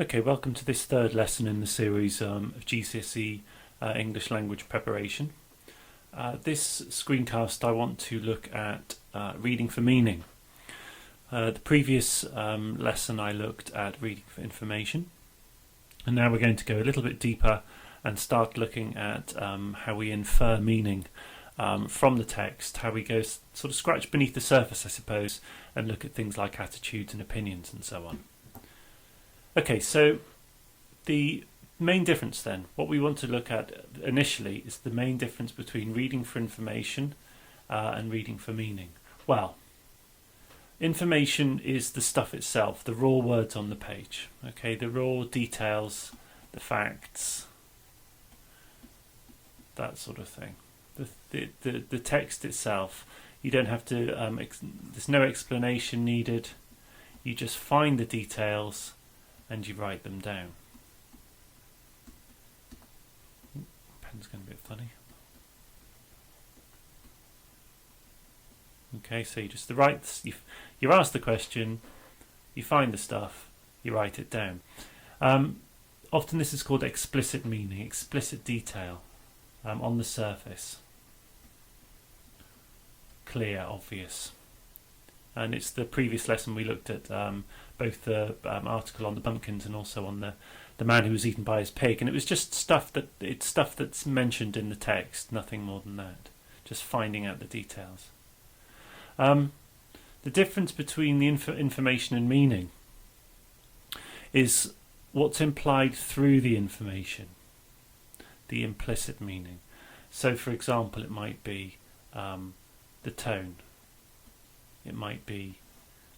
Okay, welcome to this third lesson in the series of GCSE English Language preparation. This screencast I want to look at reading for meaning. The previous lesson I looked at reading for information, and now we're going to go a little bit deeper and start looking at how we infer meaning from the text, how we go sort of scratch beneath the surface, I suppose, and look at things like attitudes and opinions and so on. Okay, so the main difference then, what we want to look at initially is the main difference between reading for information and reading for meaning. Well, information is the stuff itself, the raw words on the page, okay, the raw details, the facts, that sort of thing. The text itself, you don't have to, there's no explanation needed, you just find the details and you write them down. Pen's going a bit funny. Okay, so you you ask the question, you find the stuff, you write it down. Often this is called explicit meaning, explicit detail on the surface. Clear, obvious. And it's the previous lesson we looked at both the article on the pumpkins and also on the man who was eaten by his pig, and it was just stuff that's mentioned in the text, nothing more than that, just finding out the details. The difference between the information and meaning is what's implied through the information, the implicit meaning. So for example, it might be the tone. It might be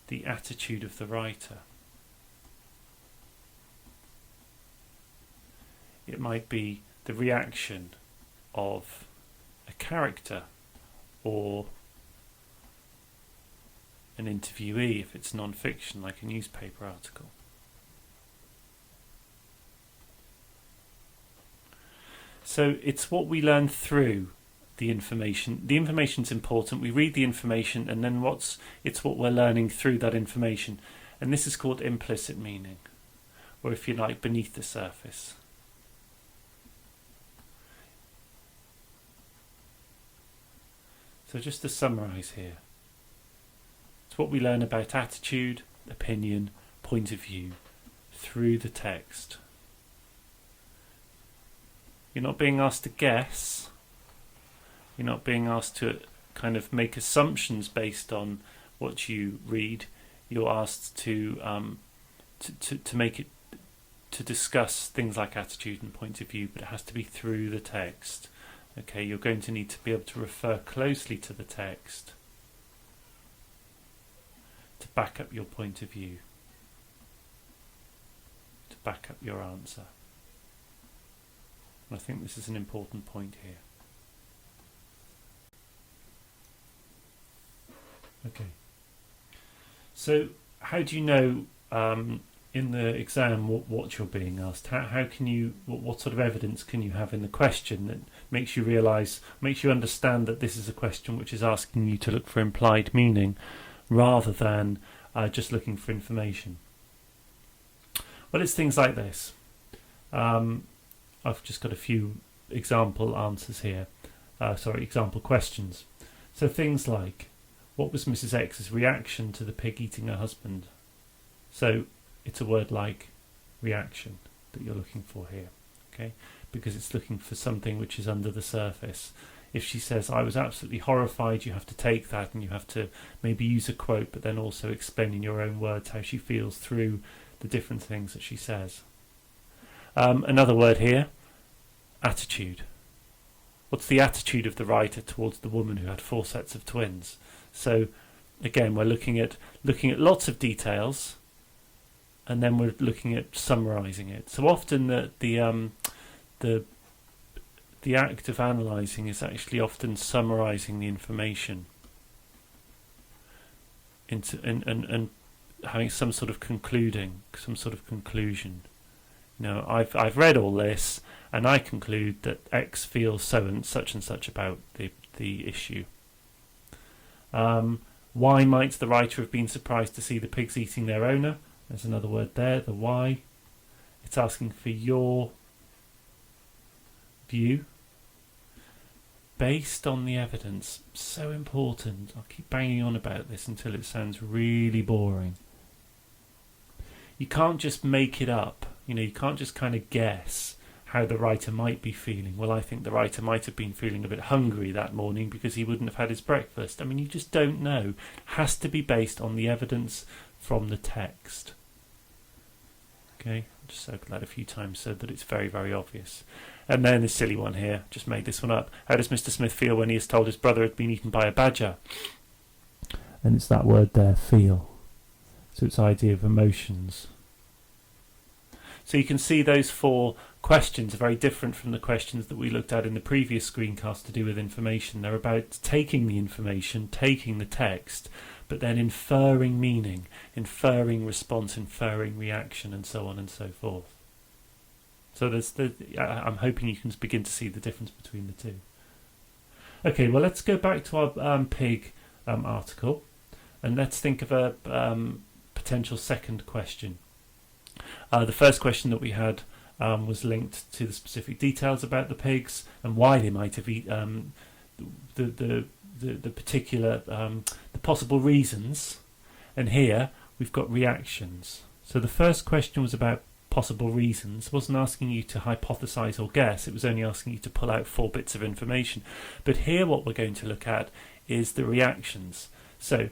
the attitude of the writer. It might be the reaction of a character or an interviewee if it's non-fiction, like a newspaper article. So it's what we learn through the information. The information's important. We read the information, and then it's what we're learning through that information, and this is called implicit meaning, or if you like, beneath the surface. So just to summarize here, it's what we learn about attitude, opinion, point of view through the text. You're not being asked to guess. You're not being asked to kind of make assumptions based on what you read. You're asked to make it, to discuss things like attitude and point of view, but it has to be through the text. Okay, you're going to need to be able to refer closely to the text to back up your point of view, to back up your answer. And I think this is an important point here. Okay, so how do you know in the exam what you're being asked? How can you, what sort of evidence can you have in the question that makes you realise, makes you understand that this is a question which is asking you to look for implied meaning rather than just looking for information? Well, it's things like this. I've just got a few example answers here, example questions. So things like, what was Mrs. X's reaction to the pig eating her husband? So it's a word like reaction that you're looking for here, okay? Because it's looking for something which is under the surface. If she says, I was absolutely horrified, you have to take that and you have to maybe use a quote, but then also explain in your own words how she feels through the different things that she says. Another word here, attitude. What's the attitude of the writer towards the woman who had 4 sets of twins? So again, we're looking at lots of details, and then we're looking at summarising it. So often the act of analysing is actually often summarising the information into and having some sort of conclusion. You know, I've read all this, and I conclude that X feels so and such about the issue. Why might the writer have been surprised to see the pigs eating their owner? There's another word there, the why. It's asking for your view based on the evidence. So important. I'll keep banging on about this until it sounds really boring. You can't just make it up. You can't just kind of guess how the writer might be feeling. Well, I think the writer might have been feeling a bit hungry that morning because he wouldn't have had his breakfast. I mean, you just don't know. It has to be based on the evidence from the text. Okay, I'll just circle that a few times so that it's very, very obvious. And then this silly one here, just made this one up. How does Mr. Smith feel when he is told his brother had been eaten by a badger? And it's that word there, feel. So it's idea of emotions. So you can see those 4 questions are very different from the questions that we looked at in the previous screencast to do with information. They're about taking the information, taking the text, but then inferring meaning, inferring response, inferring reaction, and so on and so forth. So I'm hoping you can begin to see the difference between the two. Okay, well, let's go back to our pig article, and let's think of a potential second question. The first question that we had was linked to the specific details about the pigs and why they might have eaten the particular the possible reasons. And here we've got reactions. So the first question was about possible reasons. It wasn't asking you to hypothesize or guess. It was only asking you to pull out 4 bits of information. But here what we're going to look at is the reactions. So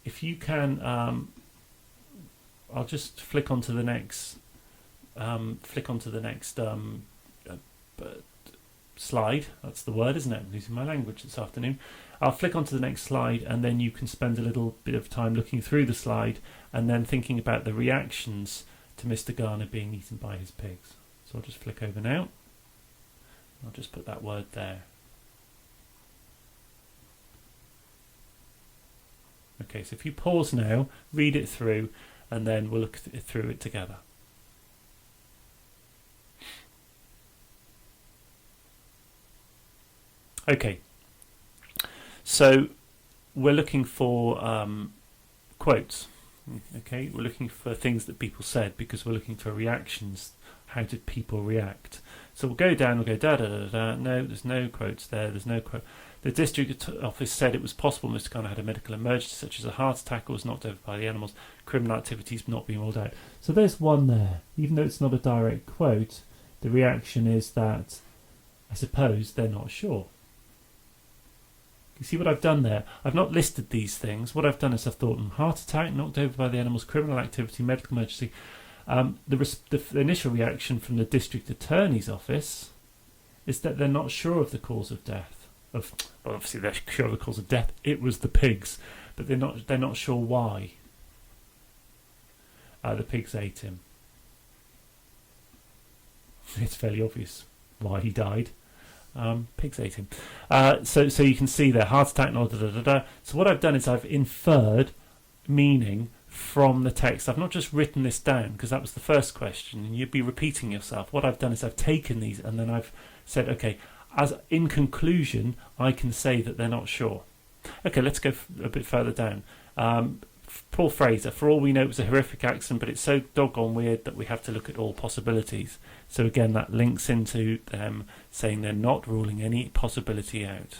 if you can, I'll just flick onto the next slide. That's the word, isn't it? I'm losing my language this afternoon. I'll flick onto the next slide, and then you can spend a little bit of time looking through the slide and then thinking about the reactions to Mr. Garner being eaten by his pigs. So I'll just flick over now. I'll just put that word there. Okay, so if you pause now, read it through, and then we'll look through it together. Okay, so we're looking for quotes. Okay, we're looking for things that people said because we're looking for reactions. How did people react? So we'll go down, we'll go da da da da. No, there's no quotes there. There's no quote. The district office said it was possible Mr. Garner had a medical emergency such as a heart attack or was knocked over by the animals. Criminal activities not being ruled out. So there's one there. Even though it's not a direct quote, the reaction is that I suppose they're not sure. You see what I've done there? I've not listed these things. What I've done is I've thought heart attack, knocked over by the animals, criminal activity, medical emergency. The initial reaction from the district attorney's office is that they're not sure of the cause of death. Well, obviously they're sure of the cause of death. It was the pigs, but they're not sure why. The pigs ate him. It's fairly obvious why he died. Pigs ate him. So you can see there, heart attack, no, da, da, da, da. So what I've done is I've inferred meaning from the text. I've not just written this down because that was the first question and you'd be repeating yourself. What I've done is I've taken these and then I've said, okay, as in conclusion, I can say that they're not sure. Okay, let's go a bit further down. Paul Fraser, for all we know it was a horrific accident, but it's so doggone weird that we have to look at all possibilities. So again, that links into them saying they're not ruling any possibility out.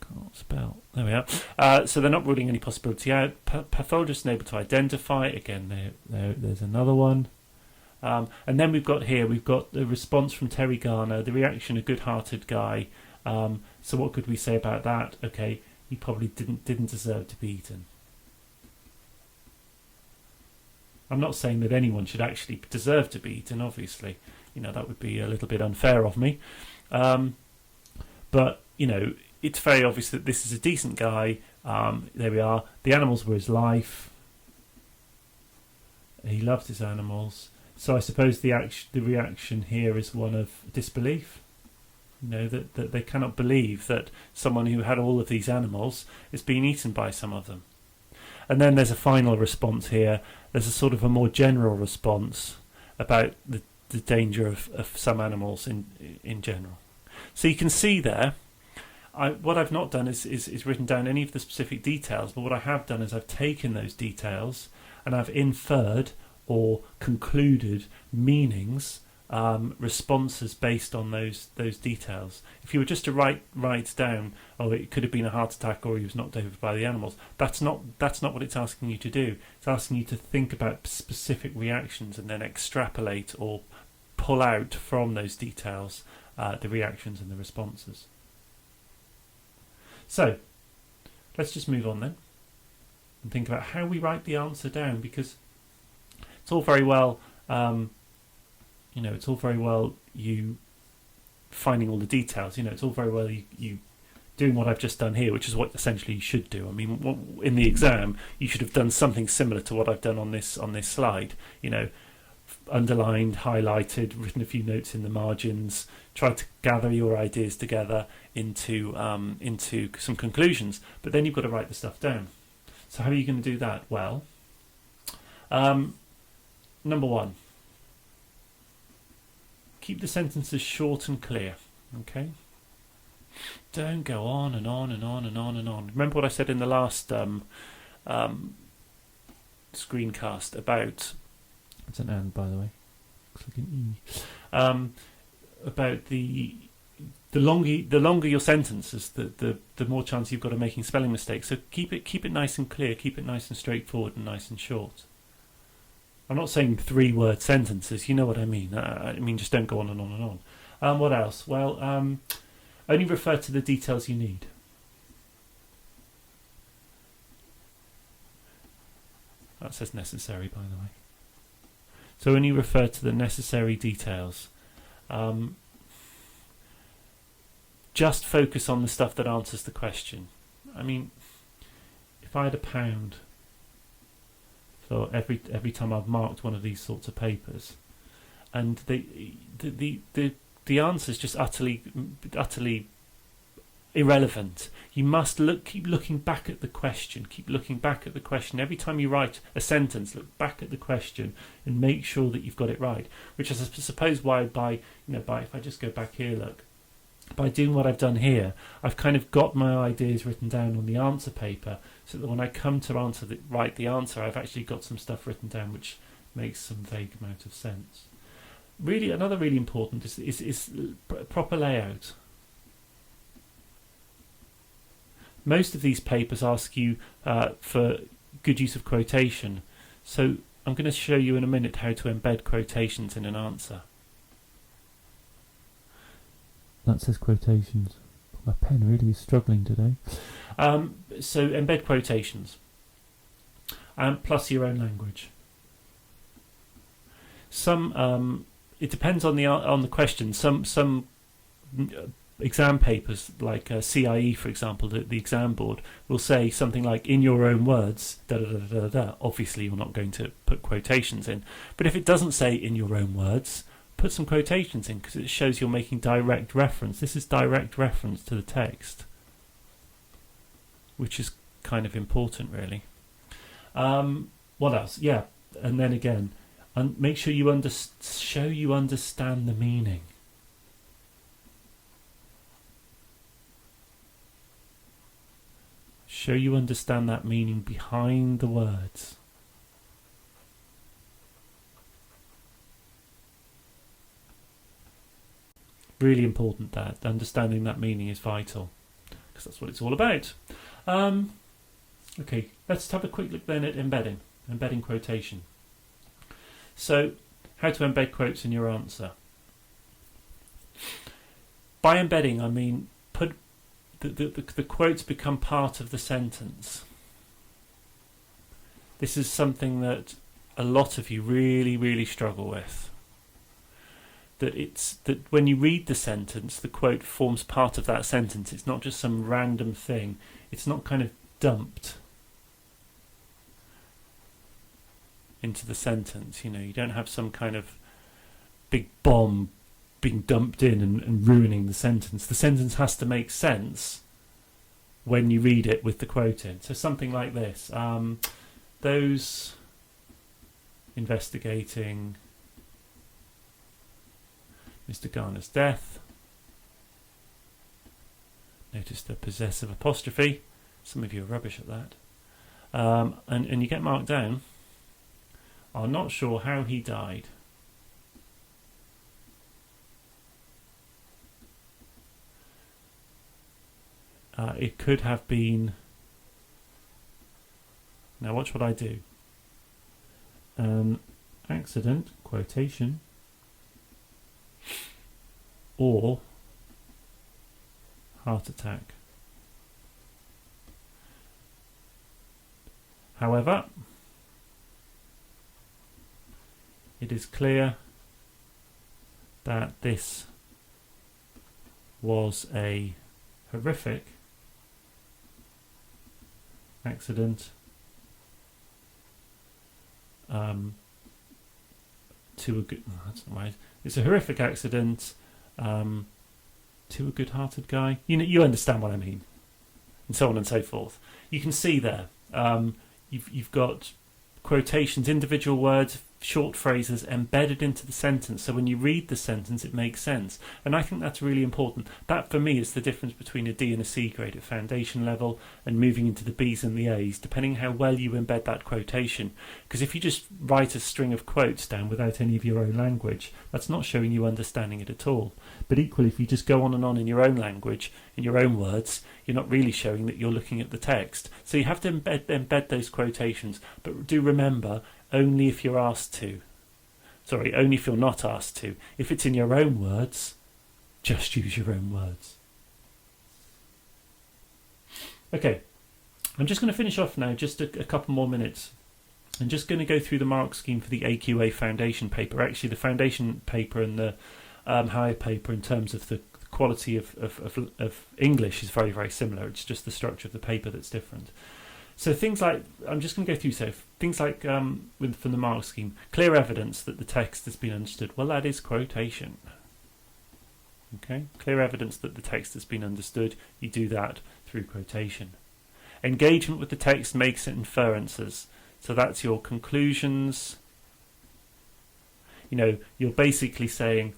Can't spell. There we are. So they're not ruling any possibility out. Pathologist able to identify. Again, there's another one. And then we've got the response from Terry Garner, the reaction, a good-hearted guy. So what could we say about that? Okay, he probably didn't deserve to be eaten. I'm not saying that anyone should actually deserve to be eaten, obviously. That would be a little bit unfair of me. But, it's very obvious that this is a decent guy. There we are. The animals were his life. He loved his animals. So I suppose the reaction here is one of disbelief. That they cannot believe that someone who had all of these animals is being eaten by some of them. And then there's a final response here. There's a sort of a more general response about the danger of some animals in general. So you can see there, what I've not done is written down any of the specific details, but what I have done is I've taken those details and I've inferred or concluded meanings, responses based on those details. If you were just to write down, oh, it could have been a heart attack or he was knocked over by the animals, that's not what it's asking you to do. It's asking you to think about specific reactions and then extrapolate or pull out from those details the reactions and the responses. So let's just move on then and think about how we write the answer down, because it's all very well it's all very well you finding all the details. It's all very well you doing what I've just done here, which is what essentially you should do. I mean, in the exam, you should have done something similar to what I've done on this slide. Underlined, highlighted, written a few notes in the margins, tried to gather your ideas together into some conclusions. But then you've got to write the stuff down. So how are you going to do that? Well, number one, keep the sentences short and clear. Okay. Don't go on and on and on and on and on. Remember what I said in the last screencast about. It's an and, by the way. Looks like an E. About the longer your sentences, the more chance you've got of making spelling mistakes. So keep it nice and clear. Keep it nice and straightforward and nice and short. I'm not saying 3-word sentences. You know what I mean. I mean, just don't go on and on and on. What else? Well, only refer to the details you need. That says necessary, by the way. So only refer to the necessary details. Just focus on the stuff that answers the question. I mean, if I had £1 for every time I've marked one of these sorts of papers, and the answer is just utterly irrelevant. You must keep looking back at the question. Keep looking back at the question. Every time you write a sentence, look back at the question and make sure that you've got it right. Which I suppose why if I just go back here, look, by doing what I've done here, I've kind of got my ideas written down on the answer paper, so that when I come to write the answer, I've actually got some stuff written down which makes some vague amount of sense. Really, another really important is proper layout. Most of these papers ask you for good use of quotation, so I'm going to show you in a minute how to embed quotations in an answer. That says quotations. My pen really is struggling today. So embed quotations, plus your own language. Some it depends on the question. Some exam papers, like CIE, for example, the exam board will say something like, in your own words, da da da da da. Obviously, you're not going to put quotations in. But if it doesn't say in your own words, put some quotations in, because it shows you're making direct reference. This is direct reference to the text, which is kind of important, really. What else? Yeah, and then again, make sure you understand the meaning. Show you understand that meaning behind the words. Really important that understanding that meaning is vital, because that's what it's all about. Okay, let's have a quick look then at embedding quotation. So, how to embed quotes in your answer. By embedding, I mean put the quotes become part of the sentence. This is something that a lot of you really, really struggle with. That when you read the sentence, the quote forms part of that sentence. It's not just some random thing. It's not kind of dumped into the sentence. You don't have some kind of big bomb being dumped in and ruining the sentence. The sentence has to make sense when you read it with the quote in. So something like this. Those investigating Mr. Garner's death Notice the possessive apostrophe. Some of you are rubbish at that. And you get marked down. I'm not sure how he died. It could have been... Now watch what I do. Accident, quotation, or heart attack. However, it is clear that this was a horrific accident to a good... No, that's not right. It's a horrific accident to a good-hearted guy. You understand what I mean, and so on and so forth. You can see there. You've got quotations, individual words, short phrases embedded into the sentence, so when you read the sentence it makes sense, and I think that's really important. That for me is the difference between a D and a C grade at foundation level and moving into the B's and the A's, depending how well you embed that quotation. Because if you just write a string of quotes down without any of your own language, that's not showing you understanding it at all. But equally, if you just go on and on in your own language, in your own words, you're not really showing that you're looking at the text. So you have to embed those quotations, but do remember, only if you're asked to. Sorry, only if you're not asked to. If it's in your own words, just use your own words. Okay, I'm just going to finish off now, just a couple more minutes. I'm just going to go through the mark scheme for the AQA foundation paper. Actually, the foundation paper and the higher paper, in terms of the quality of English, is very, very similar. It's just the structure of the paper that's different. So things like, I'm just going to go through things like from the mark scheme, clear evidence that the text has been understood. Well, that is quotation. Okay, clear evidence that the text has been understood. You do that through quotation. Engagement with the text makes inferences. So that's your conclusions. You're basically saying,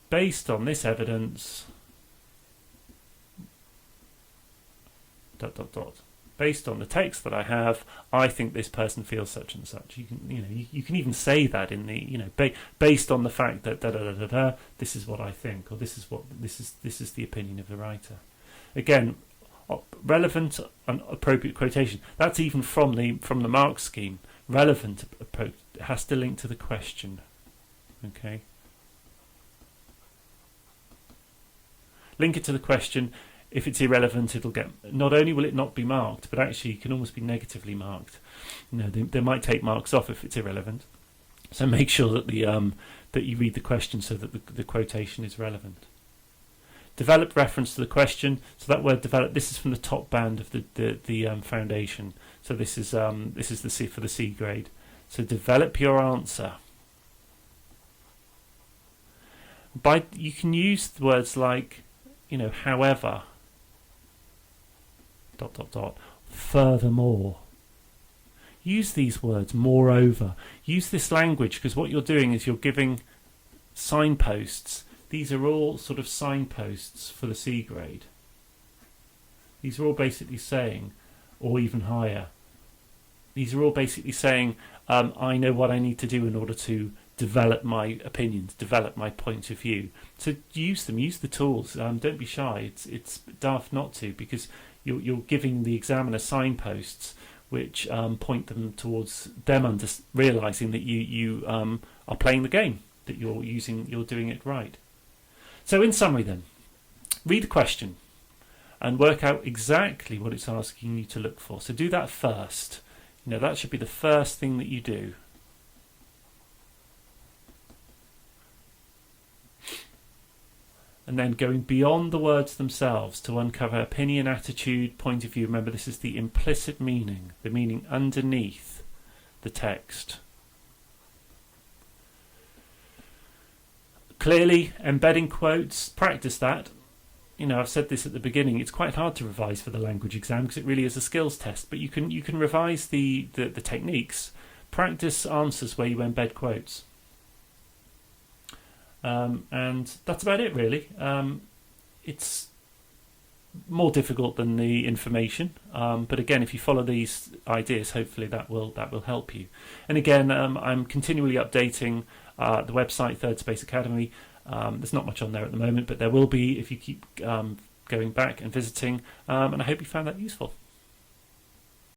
based on this evidence, ... Based on the text that I have, I think this person feels such and such. You can even say that in the based on the fact that this is what I think, or this is the opinion of the writer. Again, relevant and appropriate quotation. That's even from the mark scheme. Relevant approach has to link to the question. Okay. Link it to the question. If it's irrelevant, it'll get, not only will it not be marked, but actually it can almost be negatively marked. They might take marks off if it's irrelevant. So make sure that that you read the question so that the quotation is relevant. Develop reference to the question. So that word develop, this is from the top band of the foundation. So this is the C for the C grade. So develop your answer. You can use words like, however, ... furthermore. Use these words, moreover. Use this language, because what you're doing is you're giving signposts. These are all sort of signposts for the C grade. These are all basically saying, or even higher, these are all basically saying, I know what I need to do in order to develop my opinions, develop my point of view. So use them, use the tools. Don't be shy. It's daft not to, because you're giving the examiner signposts which point them towards them realising that you are playing the game, that you're doing it right. So in summary then, read the question and work out exactly what it's asking you to look for. So do that first. That should be the first thing that you do. And then going beyond the words themselves to uncover opinion, attitude, point of view. Remember, this is the implicit meaning, the meaning underneath the text. Clearly, embedding quotes, practice that. I've said this at the beginning, it's quite hard to revise for the language exam because it really is a skills test, but you can revise the techniques. Practice answers where you embed quotes. And that's about it, really. It's more difficult than the information, but again, if you follow these ideas, hopefully that will help you. And again, I'm continually updating the website, Third Space Academy. There's not much on there at the moment, but there will be if you keep going back and visiting, and I hope you found that useful.